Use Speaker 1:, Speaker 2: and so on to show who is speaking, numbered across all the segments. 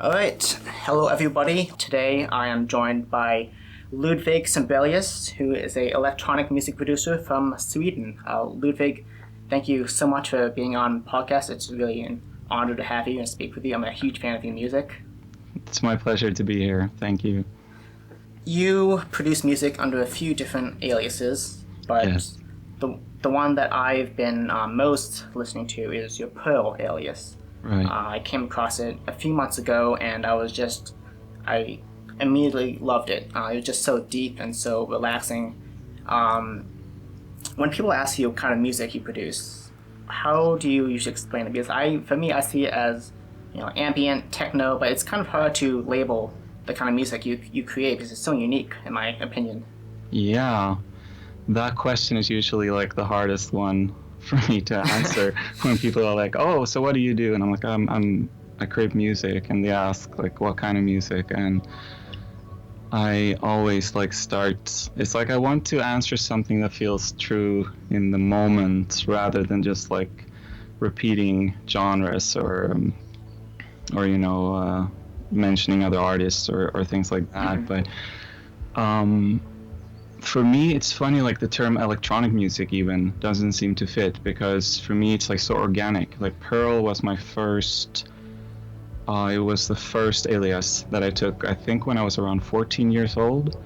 Speaker 1: Alright, hello everybody. Today I am joined by Ludvig Cimbrelius, who is an electronic music producer from Sweden. Ludvig, thank you so much for being on the podcast. It's really an honor to have you and speak with you. I'm a huge fan of your music.
Speaker 2: It's my pleasure to be here. Thank you.
Speaker 1: You produce music under a few different aliases, but
Speaker 2: Yes.
Speaker 1: the one that I've been most listening to is your Pearl alias.
Speaker 2: Right.
Speaker 1: I came across it a few months ago, and I immediately loved it. It was just so deep and so relaxing. When people ask you what kind of music you produce, how do you usually explain it? Because for me, I see it as, ambient, techno, but it's kind of hard to label the kind of music you create because it's so unique, in my opinion.
Speaker 2: Yeah. That question is usually like the hardest one for me to answer when people are like, "Oh, so what do you do?" And I'm like, I create music, and they ask like, "What kind of music?" And I always like start. It's like I want to answer something that feels true in the moment, rather than just like repeating genres or mentioning other artists or things like that.
Speaker 1: Mm-hmm.
Speaker 2: But for me, it's funny, like the term electronic music even doesn't seem to fit, because for me it's like so organic. Like Pearl was my first, it was the first alias that I took, I think when I was around 14 years old.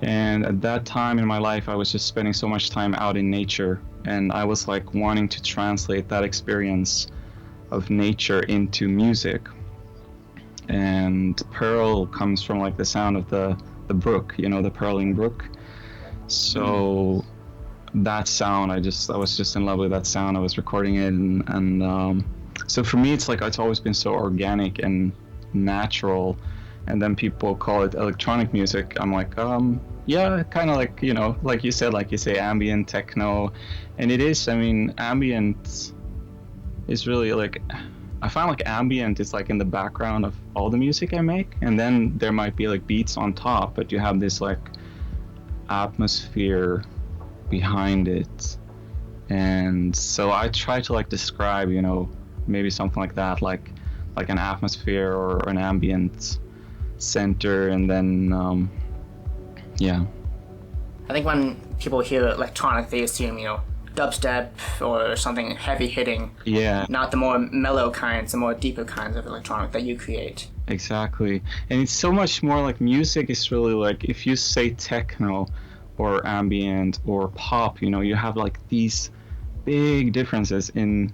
Speaker 2: And at that time in my life, I was just spending so much time out in nature, and I was like wanting to translate that experience of nature into music. And Pearl comes from like the sound of the brook, the purling brook. So that sound, I was just in love with that sound. I was recording it, and so for me, it's like it's always been so organic and natural. And then people call it electronic music. I'm like, yeah, kind of like like you say, ambient techno, and it is. I mean, ambient is really like, I find like ambient is like in the background of all the music I make, and then there might be like beats on top, but you have this like atmosphere behind it. And so I try to like describe, maybe something like that, like an atmosphere or an ambient center, and then yeah.
Speaker 1: I think when people hear electronic, they assume, dubstep or something heavy hitting.
Speaker 2: Yeah.
Speaker 1: Not the more mellow kinds, the more deeper kinds of electronic that you create.
Speaker 2: Exactly. And it's so much more like music is really like, if you say techno or ambient or pop, you have like these big differences in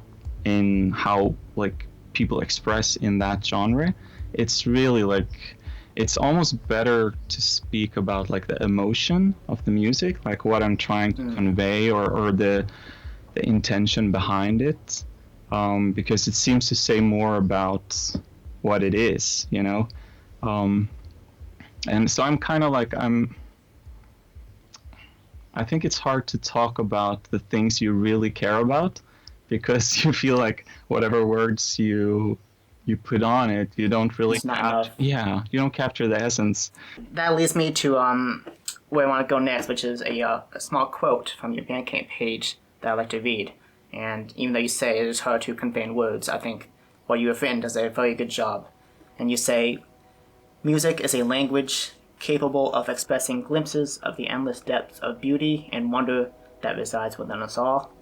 Speaker 2: how like people express in that genre. It's really like, it's almost better to speak about like the emotion of the music, like what I'm trying to convey, or the intention behind it, because it seems to say more about what it is, and so I'm kind of like, I think it's hard to talk about the things you really care about, because you feel like whatever words you put on it, you don't really
Speaker 1: It's not enough.
Speaker 2: Yeah, you don't capture the essence.
Speaker 1: That leads me to where I want to go next, which is a small quote from your Bandcamp page that I like to read. And even though you say it is hard to convey in words, I think what you have written does a very good job. And you say, "Music is a language capable of expressing glimpses of the endless depths of beauty and wonder that resides within us all.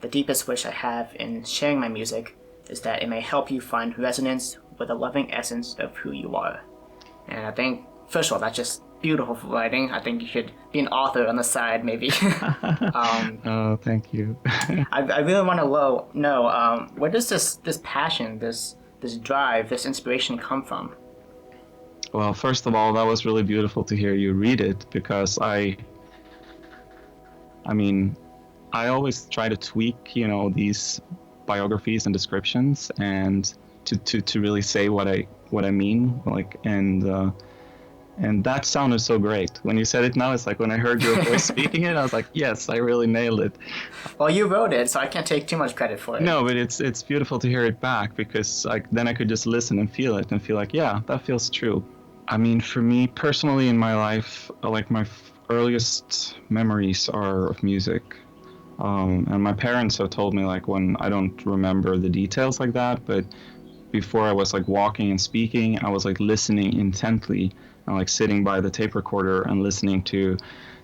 Speaker 1: The deepest wish I have in sharing my music is that it may help you find resonance with the loving essence of who you are." And I think, first of all, that's just beautiful writing. I think you should be an author on the side, maybe.
Speaker 2: Oh, thank you.
Speaker 1: I really want to know, where does this passion, this drive, this inspiration come from?
Speaker 2: Well, first of all, that was really beautiful to hear you read it, because I mean, I always try to tweak, these biographies and descriptions, and to really say what I mean, like, and that sounded so great when you said it. Now it's like when I heard your voice speaking it, I was like, yes, I really nailed it.
Speaker 1: Well, you wrote it, so I can't take too much credit for it.
Speaker 2: No, but it's beautiful to hear it back, because then I could just listen and feel it and feel like, yeah, that feels true. I mean, for me personally in my life, like my earliest memories are of music. And my parents have told me, like, when I don't remember the details like that, but before I was like walking and speaking, I was like listening intently and like sitting by the tape recorder and listening to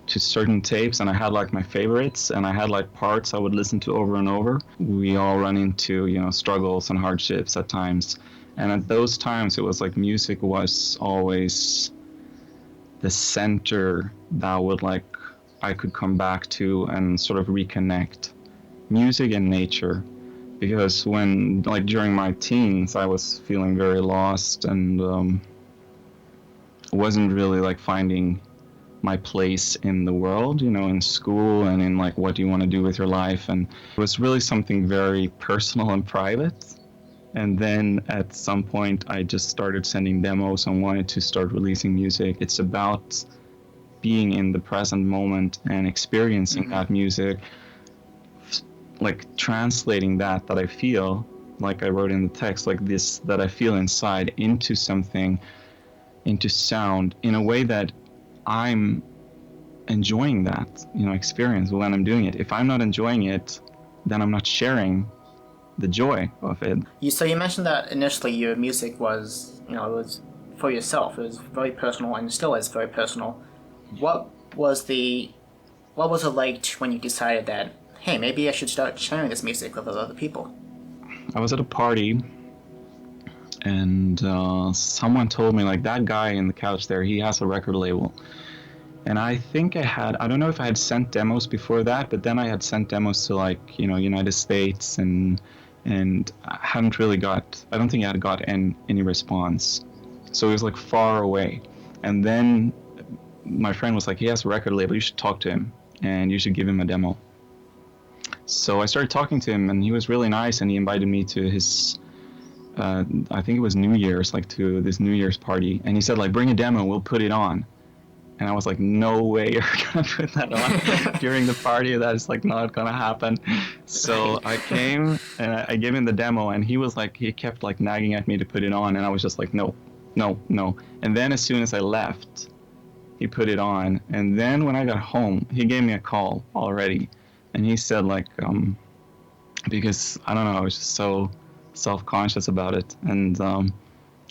Speaker 2: certain tapes, and I had like my favorites, and I had like parts I would listen to over and over. We all run into, you know, struggles and hardships at times, and at those times it was like music was always the center that would like I could come back to and sort of reconnect. Music and nature, because when like during my teens I was feeling very lost and wasn't really like finding my place in the world, you know, in school and in like what do you want to do with your life, and it was really something very personal and private. And then at some point I just started sending demos and wanted to start releasing music. It's about being in the present moment and experiencing that music, like translating that I feel, like I wrote in the text, like this, that I feel inside into something, into sound, in a way that I'm enjoying that, you know, experience when I'm doing it. If I'm not enjoying it, then I'm not sharing the joy of it.
Speaker 1: So you mentioned that initially your music was, you know, it was for yourself. It was very personal and still is very personal. What was it like when you decided that, hey, maybe I should start sharing this music with other people?
Speaker 2: I was at a party and someone told me, like, that guy in the couch there, he has a record label. And I think I don't know if I had sent demos before that, but then I had sent demos to, like, you know, United States, and I hadn't really I don't think I had got any response. So it was like far away. And then my friend was like, he has a record label, you should talk to him and you should give him a demo. So I started talking to him, and he was really nice, and he invited me to his I think it was New Year's, like to this New Year's party, and he said, like, bring a demo, we'll put it on. And I was like, no way you're gonna put that on during the party. That is like not gonna happen. So I came and I gave him the demo, and he was like, he kept like nagging at me to put it on, and I was just like, no. And then as soon as I left, he put it on, and then when I got home, he gave me a call already, and he said, like, because I don't know, I was just so self-conscious about it, and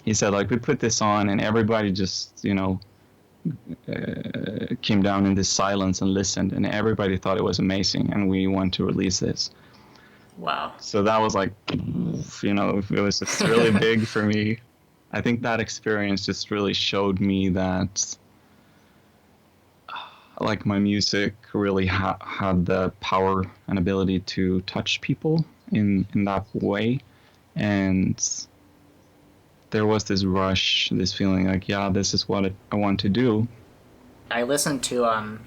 Speaker 2: he said, like, we put this on, and everybody just, you know, came down in this silence and listened, and everybody thought it was amazing, and we want to release this.
Speaker 1: Wow.
Speaker 2: So that was like, you know, it was just really big for me. I think that experience just really showed me that, like, my music really had the power and ability to touch people in that way. And there was this rush, this feeling like, yeah, this is what I want to do.
Speaker 1: I listened to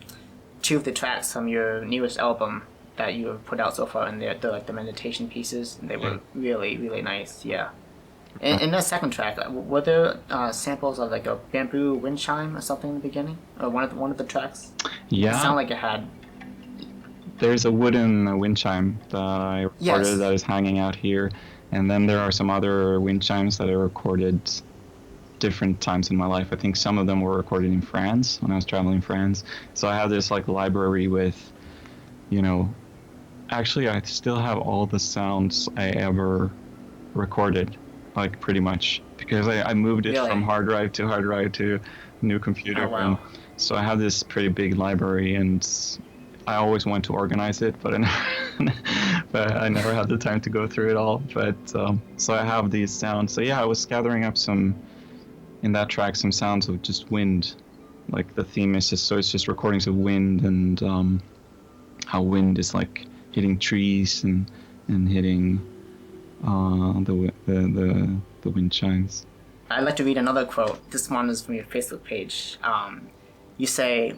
Speaker 1: 2 of the tracks from your newest album that you have put out so far, and they're like the meditation pieces, and they were really, really nice. Yeah. In that second track, were there samples of like a bamboo wind chime or something in the beginning, or one of the tracks?
Speaker 2: Yeah.
Speaker 1: It sounded like it had.
Speaker 2: There's a wooden wind chime that I recorded that is hanging out here. And then there are some other wind chimes that I recorded different times in my life. I think some of them were recorded in France when I was traveling in France. So I have this like library with, you know, actually I still have all the sounds I ever recorded, like pretty much, because I moved it from hard drive to new computer.
Speaker 1: Oh, wow.
Speaker 2: And so I have this pretty big library, and I always want to organize it, but I never had the time to go through it all. But so I have these sounds. So yeah, I was gathering up in that track some sounds of just wind. Like the theme is just, so it's just recordings of wind, and how wind is like hitting trees and hitting the wind chimes.
Speaker 1: I'd like to read another quote. This one is from your Facebook page. You say,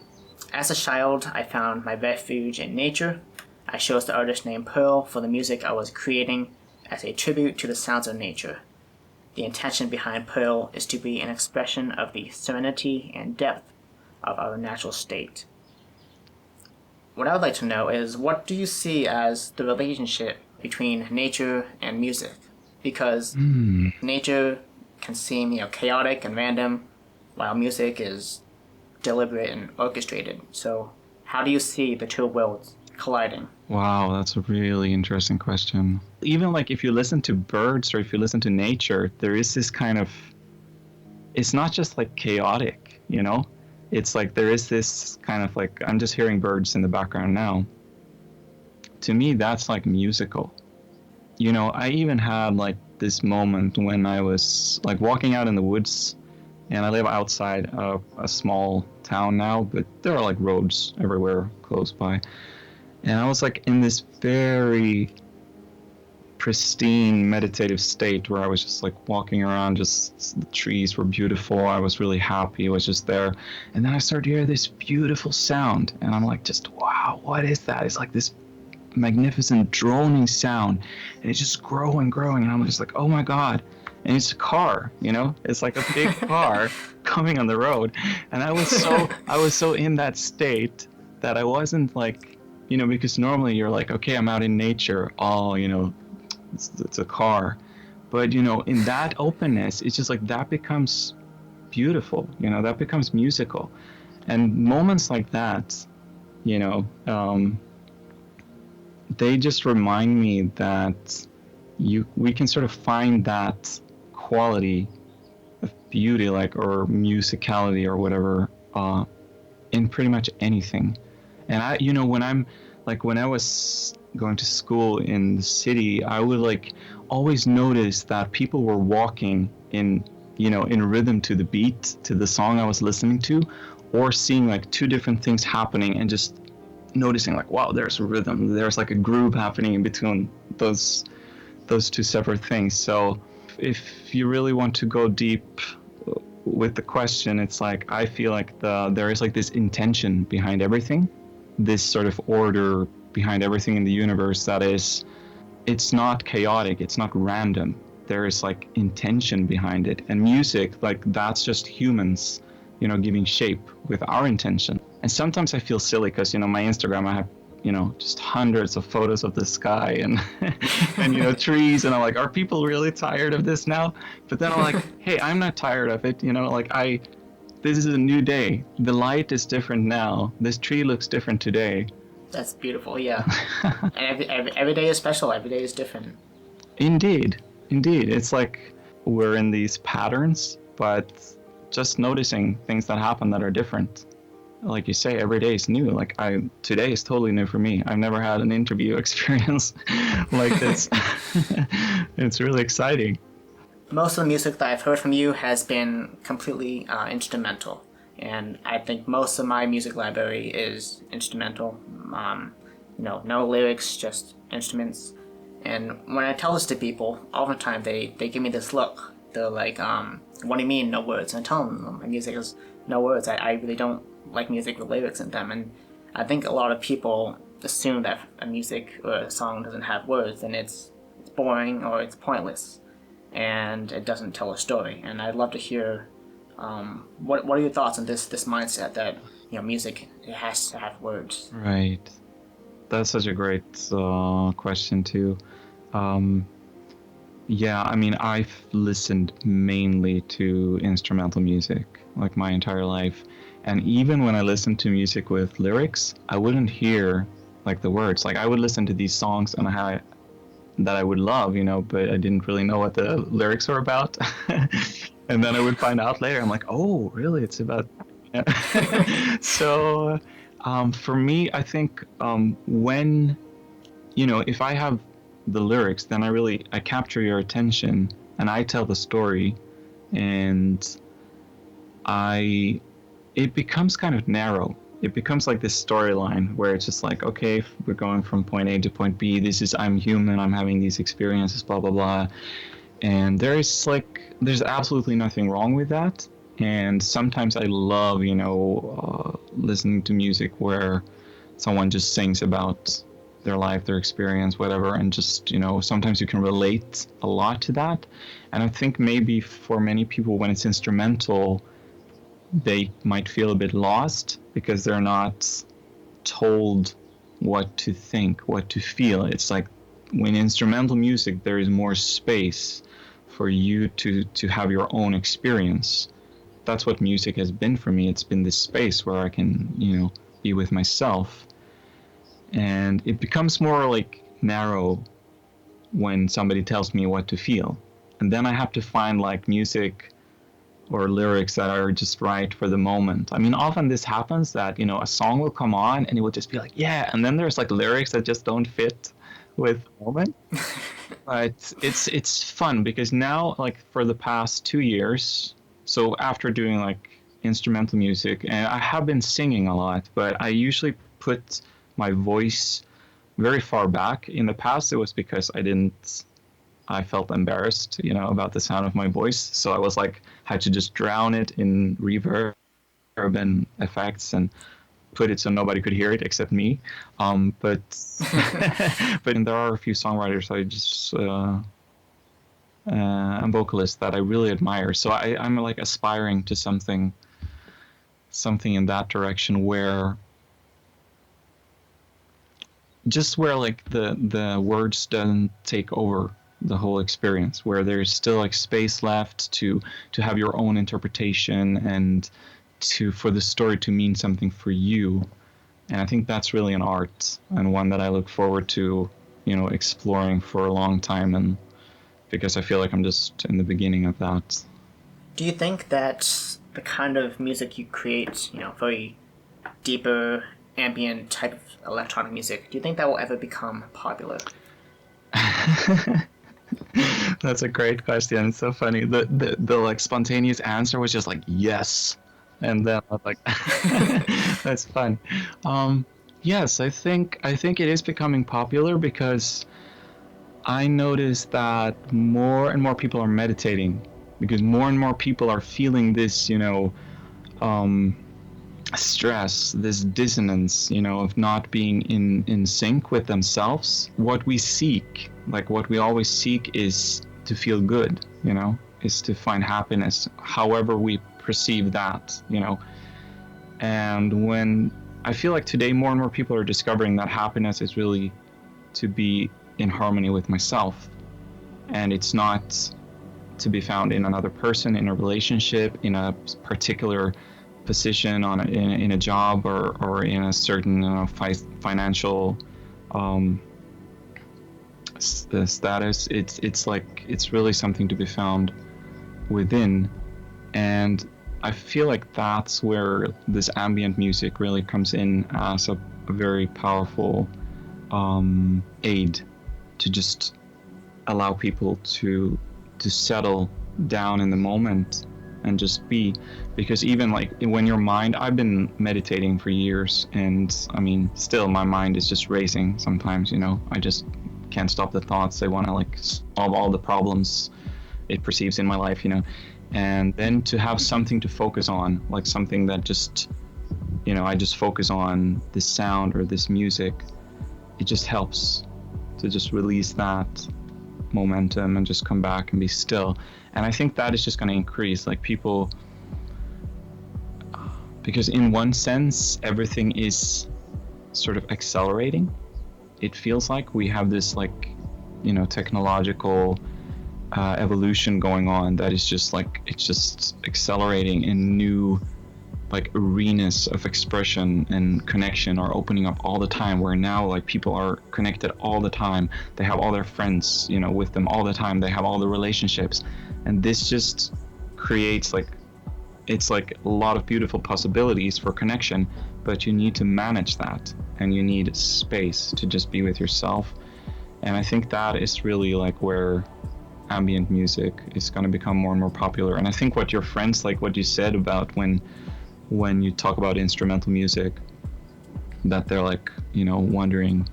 Speaker 1: "As a child, I found my refuge in nature. I chose the artist named Pearl for the music I was creating as a tribute to the sounds of nature. The intention behind Pearl is to be an expression of the serenity and depth of our natural state." What I would like to know is, what do you see as the relationship between nature and music? Because nature can seem, you know, chaotic and random, while music is deliberate and orchestrated. So how do you see the 2 worlds? colliding?
Speaker 2: Wow, that's a really interesting question. Even like if you listen to birds or if you listen to nature, there is this kind of, it's not just like chaotic, you know? It's like there is this kind of like, I'm just hearing birds in the background now. To me, that's like musical. You know, I even had like this moment when I was like walking out in the woods, and I live outside of a small town now, but there are like roads everywhere close by. And I was like in this very pristine meditative state where I was just like walking around, just the trees were beautiful. I was really happy. I was just there. And then I started to hear this beautiful sound. And I'm like, just wow, what is that? It's like this magnificent droning sound. And it's just growing, growing. And I'm just like, oh my God. And it's a car, you know? It's like a big car coming on the road. And I was so in that state that I wasn't like, you know, because normally you're like, okay, I'm out in nature. Oh, you know, it's a car. But, you know, in that openness, it's just like that becomes beautiful, you know, that becomes musical. And moments like that, you know, they just remind me that we can sort of find that quality of beauty, like, or musicality or whatever, in pretty much anything. And I, you know, when I was going to school in the city, I would like always notice that people were walking in, you know, in rhythm to the beat, to the song I was listening to, or seeing like two different things happening and just noticing like, wow, there's a rhythm, there's like a groove happening in between those two separate things. So if you really want to go deep with the question, it's like I feel like there is like this intention behind everything, this sort of order behind everything in the universe that is, it's not chaotic, it's not random. There is like intention behind it. And music, like that's just humans, you know, giving shape with our intention. And sometimes I feel silly because, you know, my Instagram, I have, you know, just hundreds of photos of the sky and and you know, trees, and I'm like, are people really tired of this now? But then I'm like, hey, I'm not tired of it, you know, like this is a new day. The light is different now. This tree looks different today.
Speaker 1: That's beautiful, yeah. And every day is special. Every day is different.
Speaker 2: Indeed. It's like we're in these patterns, but just noticing things that happen that are different. Like you say, every day is new. Like today is totally new for me. I've never had an interview experience like this. It's really exciting.
Speaker 1: Most of the music that I've heard from you has been completely instrumental. And I think most of my music library is instrumental. You know, no lyrics, just instruments. And when I tell this to people, oftentimes they give me this look. They're like, what do you mean, no words? And I tell them my music is no words. I really don't like music with lyrics in them. And I think a lot of people assume that a music or a song doesn't have words, and it's boring or it's pointless, and it doesn't tell a story. And I'd love to hear what are your thoughts on this mindset that, you know, music, it has to have words.
Speaker 2: Right. That's such a great question too. Yeah, I mean, I've listened mainly to instrumental music like my entire life. And even when I listened to music with lyrics, I wouldn't hear like the words. Like I would listen to these songs and that I would love, you know, but I didn't really know what the lyrics were about. And then I would find out later. I'm like, oh, really? It's about. So for me, I think when, you know, if I have the lyrics, then I capture your attention and I tell the story, and it becomes kind of narrow. It becomes like this storyline where it's just like, okay, if we're going from point A to point B, I'm human, I'm having these experiences, blah, blah, blah. And there's absolutely nothing wrong with that. And sometimes I love, you know, listening to music where someone just sings about their life, their experience, whatever, and just, you know, sometimes you can relate a lot to that. And I think maybe for many people when it's instrumental, they might feel a bit lost because they're not told what to think, what to feel. It's like when instrumental music, there is more space for you to have your own experience. That's what music has been for me. It's been this space where I can, you know, be with myself. and it becomes more like narrow when somebody tells me what to feel, and then I have to find like music or lyrics that are just right for the moment. I mean, often this happens that, you know, a song will come on and it will just be like, yeah, and then there's like lyrics that just don't fit with the moment. But it's fun because now, like for the past 2 years, so after doing like instrumental music, and I have been singing a lot, but I usually put my voice very far back. In the past, it was because I felt embarrassed, you know, about the sound of my voice. So I was like, had to just drown it in reverb and effects and put it so nobody could hear it except me. But but there are a few songwriters I just and vocalists that I really admire. So I'm like aspiring to something in that direction where like the words don't take over the whole experience, where there's still like space left to have your own interpretation and for the story to mean something for you. And I think that's really an art, and one that I look forward to, you know, exploring for a long time, and because I feel like I'm just in the beginning of that.
Speaker 1: Do you think that the kind of music you create, you know, very deeper, ambient type of electronic music, do you think that will ever become popular?
Speaker 2: That's a great question. It's so funny. The like spontaneous answer was just like yes, and then I was like, that's fun. Yes, I think it is becoming popular because I noticed that more and more people are meditating, because more and more people are feeling this, you know, stress, this dissonance, you know, of not being in sync with themselves. What we seek, like what we always seek, is to feel good, you know, is to find happiness, however we perceive that, you know. And when I feel like today more and more people are discovering that happiness is really to be in harmony with myself, and it's not to be found in another person, in a relationship, in a particular position in a job, or in a certain financial status. It's like it's really something to be found within, and I feel like that's where this ambient music really comes in as a very powerful aid to just allow people to settle down in the moment and just be. Because even like when your mind, I've been meditating for years, and I mean still my mind is just racing sometimes, you know. I just can't stop the thoughts. I want to like solve all the problems it perceives in my life, you know. And then to have something to focus on, like something that just, you know, I just focus on this sound or this music, it just helps to just release that momentum and just come back and be still. And I think that is just going to increase, like people, because in one sense everything is sort of accelerating. It feels like we have this like, you know, technological evolution going on that is just like, it's just accelerating, in new like arenas of expression and connection are opening up all the time, where now like people are connected all the time. They have all their friends, you know, with them all the time. They have all the relationships, and this just creates like, it's like a lot of beautiful possibilities for connection, but you need to manage that, and you need space to just be with yourself. And I think that is really like where ambient music is going to become more and more popular. And I think what your friends, like what you said about when you talk about instrumental music, that they're like, you know, wondering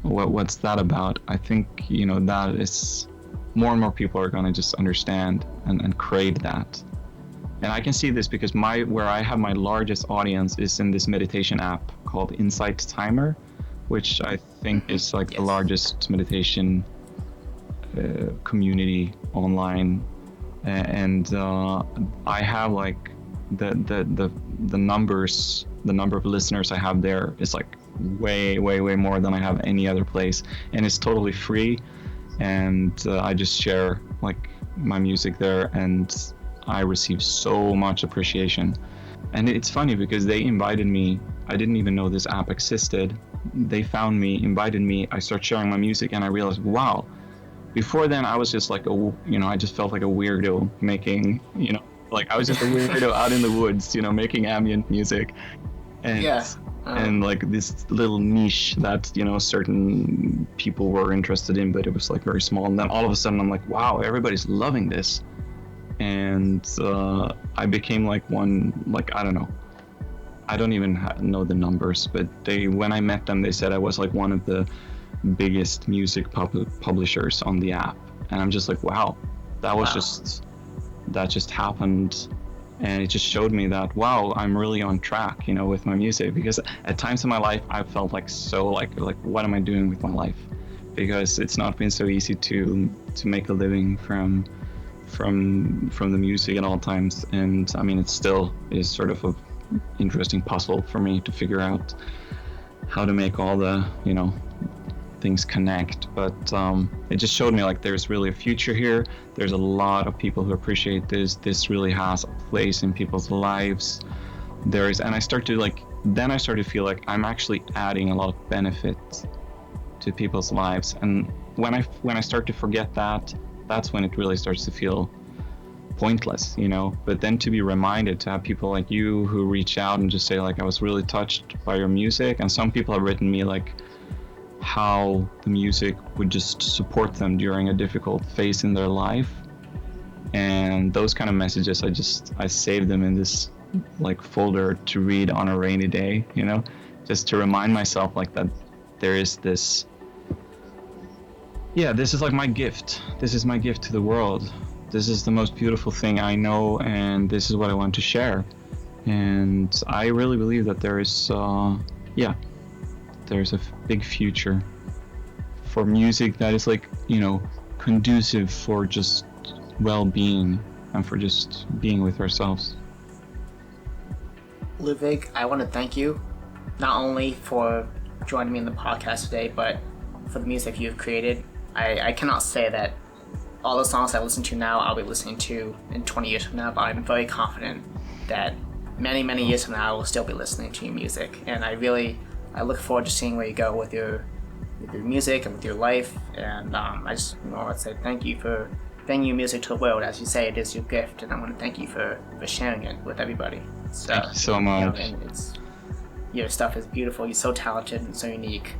Speaker 2: what's that about. I think, you know, that is more and more people are going to just understand and crave that. And I can see this because where I have my largest audience is in this meditation app called Insight Timer, which I think is like the largest meditation community online. And I have like the numbers, the number of listeners I have there is like way more than I have any other place, and it's totally free. And I just share like my music there, and I receive so much appreciation. And it's funny because they invited me, I didn't even know this app existed, they found me, invited me, I started sharing my music, and I realized, wow. Before then, I was just like I just felt like a weirdo making, like I was just a weirdo out in the woods, making ambient music, and
Speaker 1: Yeah.
Speaker 2: and like this little niche that certain people were interested in, but it was like very small. And then all of a sudden, I'm like, wow, everybody's loving this, and I became like one, like I don't know. I don't even know the numbers, but when I met them, they said I was like one of the biggest music publishers on the app, and I'm just like, wow, that just happened, and it just showed me that wow, I'm really on track, with my music. Because at times in my life, I felt like so like what am I doing with my life? Because it's not been so easy to make a living from the music at all times, and I mean it still is sort of a interesting puzzle for me to figure out how to make all the things connect. But it just showed me like there's really a future here. There's a lot of people who appreciate this really has a place in people's lives. And I started to feel like I'm actually adding a lot of benefit to people's lives. And when I start to forget that, that's when it really starts to feel pointless, but then to be reminded, to have people like you who reach out and just say like, I was really touched by your music. And some people have written me like how the music would just support them during a difficult phase in their life. And those kind of messages, I save them in this like folder to read on a rainy day, just to remind myself like that there is this, this is like my gift. This is my gift to the world. This is the most beautiful thing I know, and this is what I want to share. And I really believe that there is, there's a big future for music that is like, conducive for just well-being and for just being with ourselves.
Speaker 1: Ludvig, I want to thank you not only for joining me in the podcast today, but for the music you've created. I cannot say that all the songs I listen to now I'll be listening to in 20 years from now, but I'm very confident that many, many years from now I will still be listening to your music. And I look forward to seeing where you go with your music and with your life. And I just want to say thank you for bringing your music to the world. As you say, it is your gift, and I want to thank you for sharing it with everybody.
Speaker 2: Thank you so much.
Speaker 1: Your stuff is beautiful. You're so talented and so unique.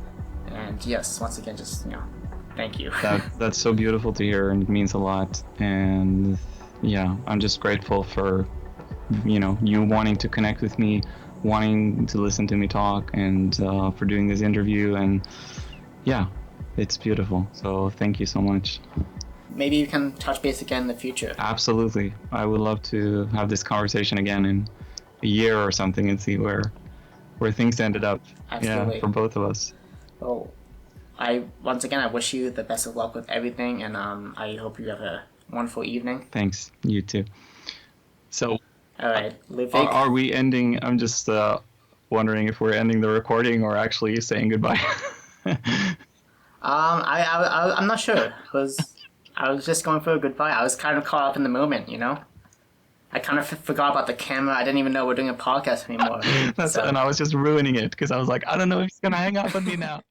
Speaker 1: And yes, once again, just thank you.
Speaker 2: That's so beautiful to hear, and it means a lot. And I'm just grateful for you wanting to connect with me, wanting to listen to me talk, and for doing this interview. And it's beautiful. So thank you so much.
Speaker 1: Maybe you can touch base again in the future.
Speaker 2: Absolutely. I would love to have this conversation again in a year or something and see where things ended up.
Speaker 1: Absolutely.
Speaker 2: Yeah, for both of us.
Speaker 1: Well, once again, I wish you the best of luck with everything, and I hope you have a wonderful evening.
Speaker 2: Thanks. You too. So,
Speaker 1: all right, Ludvig.
Speaker 2: Are we ending? I'm just wondering if we're ending the recording or actually saying goodbye.
Speaker 1: I'm not sure. I was just going for a goodbye. I was kind of caught up in the moment, I kind of forgot about the camera. I didn't even know we're doing a podcast anymore.
Speaker 2: And I was just ruining it because I was like, I don't know if he's gonna hang up on me now.